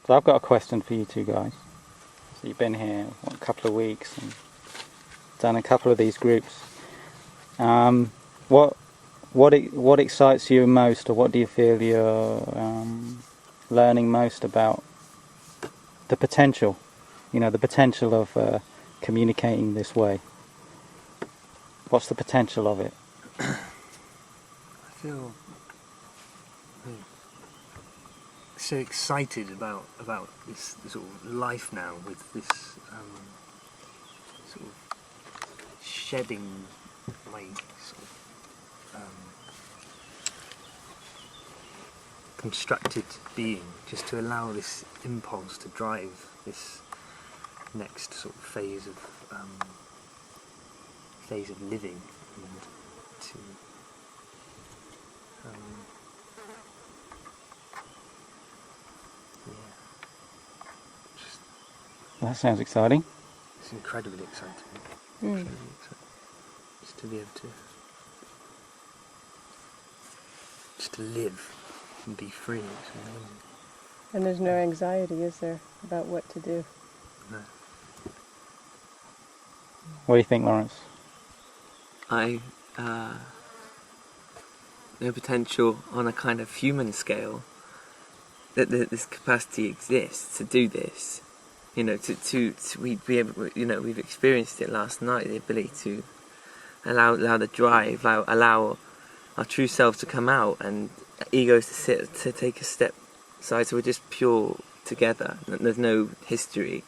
So I've got a question for you two guys. So you've been here a couple of weeks and done a couple of these groups. What excites you most, or what do you feel you're learning most about the potential? You know, the potential of communicating this way. What's the potential of it? I feel so excited about this sort of life now, with this sort of shedding my sort of constructed being, just to allow this impulse to drive this next sort of phase of living, and to That sounds exciting. it's incredibly exciting. Incredibly exciting. Just to be able to live and be free. It's amazing. And there's no anxiety, is there, about what to do? No. What do you think, Lawrence? No potential on a kind of human scale that this capacity exists to do this. You know, we'd be able, you know, we've experienced it last night, the ability to allow the drive, allow our true selves to come out, and egos to take a step aside, so we're just pure together. There's no history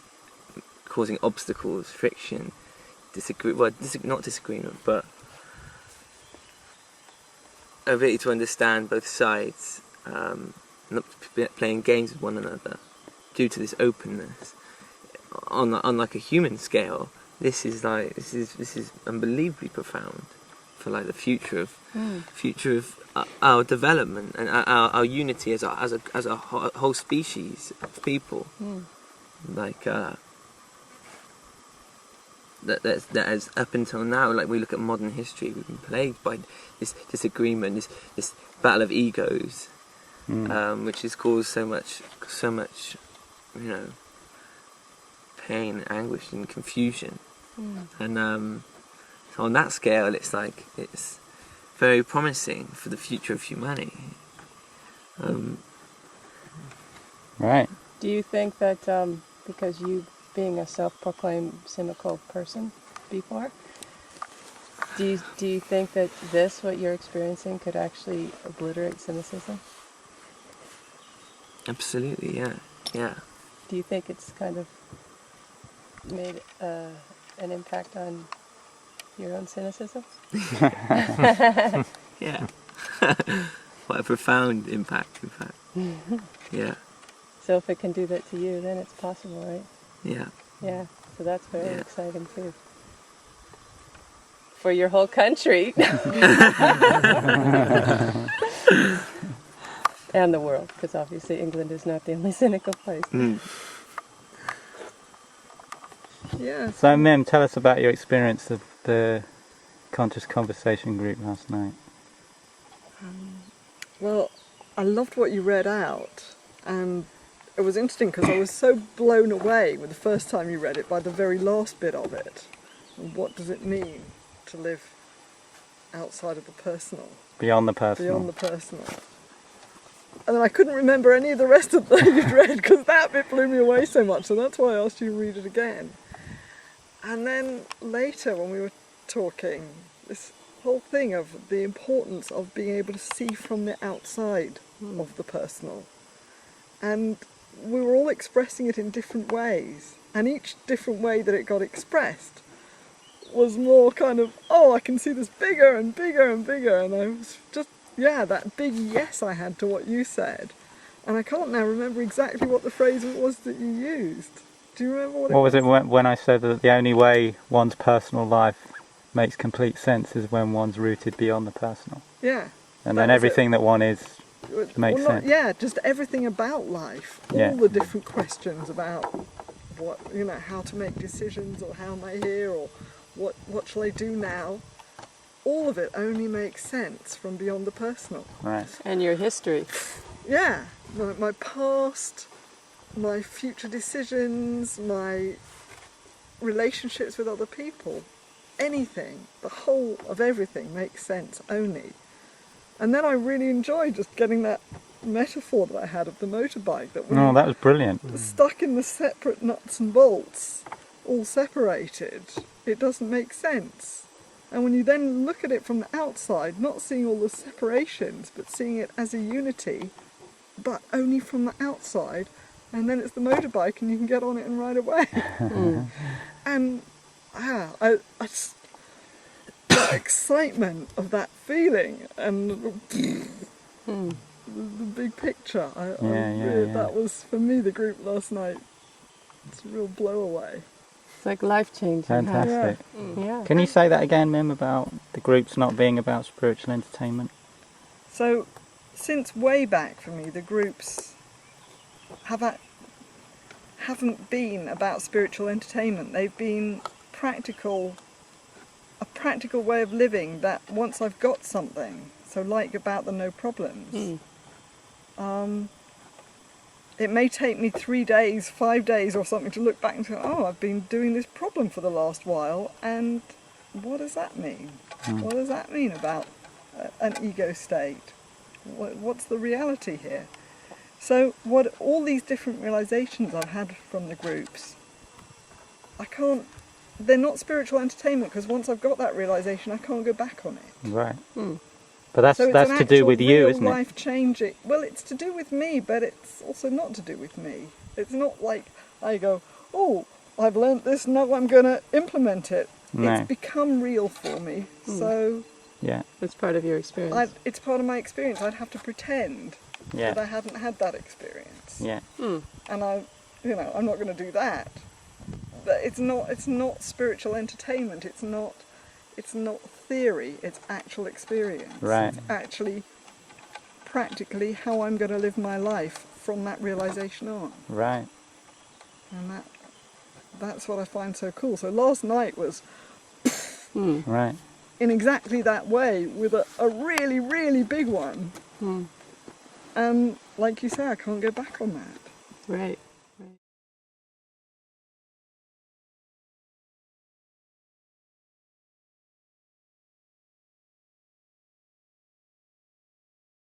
causing obstacles, friction, not disagreement, but ability to understand both sides, not playing games with one another, due to this openness. On like a human scale, this is unbelievably profound for like the future of our development and our unity as a whole species of people. Like that is up until now, like we look at modern history, we've been plagued by this disagreement, this battle of egos, which has caused so much, you know, pain, anguish, and confusion. And so on that scale, it's very promising for the future of humanity. Right. Do you think that because you, being a self-proclaimed cynical person before, do you think that this, what you're experiencing, could actually obliterate cynicism? Absolutely, yeah. Do you think it's kind of made an impact on your own cynicism? Yeah. What a profound impact, in fact. Yeah. So if it can do that to you, then it's possible, right? Yeah. Yeah. So that's very exciting too. For your whole country. And the world, because obviously England is not the only cynical place. Yeah. So, Mim, tell us about your experience of the Conscious Conversation group last night. Well, I loved what you read out, and it was interesting because I was so blown away with the first time you read it by the very last bit of it. And what does it mean to live outside of the personal? Beyond the personal. Beyond the personal. And then I couldn't remember any of the rest of that you'd read because that bit blew me away so much, so that's why I asked you to read it again. And then later when we were talking, this whole thing of the importance of being able to see from the outside of the personal. And we were all expressing it in different ways, and each different way that it got expressed was more kind of, oh, I can see this bigger and bigger and bigger, and I was just, that big yes I had to what you said. And I can't now remember exactly what the phrase was that you used. Do you remember what was it when I said that the only way one's personal life makes complete sense is when one's rooted beyond the personal? Yeah. And then everything that one is makes sense. Yeah, just everything about life. All the different questions about what, how to make decisions, or how am I here, or what shall I do now? All of it only makes sense from beyond the personal. Right. And your history. Yeah, my past, my future decisions, my relationships with other people, anything, the whole of everything makes sense only. And then I really enjoyed just getting that metaphor that I had of the motorbike, that when Oh, you're that was brilliant. stuck in the separate nuts and bolts, all separated, it doesn't make sense. And when you then look at it from the outside, not seeing all the separations, but seeing it as a unity, but only from the outside, and then it's the motorbike and you can get on it and ride away. And I just, the excitement of that feeling and the big picture, Yeah. that was, for me, the group last night. It's a real blow away. It's like life changing. Fantastic. Yeah. Can you say that again, Mim, about the groups not being about spiritual entertainment? So, since way back for me, the groups haven't been about spiritual entertainment. They've been a practical way of living that once I've got something, so like about the no problems, it may take me 3 days, 5 days or something to look back and go, oh, I've been doing this problem for the last while, and what does that mean? What does that mean about an ego state? What's the reality here? So all these different realizations I've had from the groups, they're not spiritual entertainment, because once I've got that realization, I can't go back on it. Right. But that's So to do with you, isn't it? Life changing. Well, it's to do with me, but it's also not to do with me. It's not like I go, oh, I've learnt this, now I'm going to implement it. No. It's become real for me. So Yeah. It's part of your experience. it's part of my experience. I'd have to pretend that I Yeah. hadn't had that experience. Yeah. And I'm not going to do that. But it's not spiritual entertainment. It's not theory. It's actual experience. Right. It's actually practically how I'm going to live my life from that realization on. Right. And that's what I find so cool. So last night was Right. in exactly that way, with a really, really big one. And like you say, I can't go back on that. Right.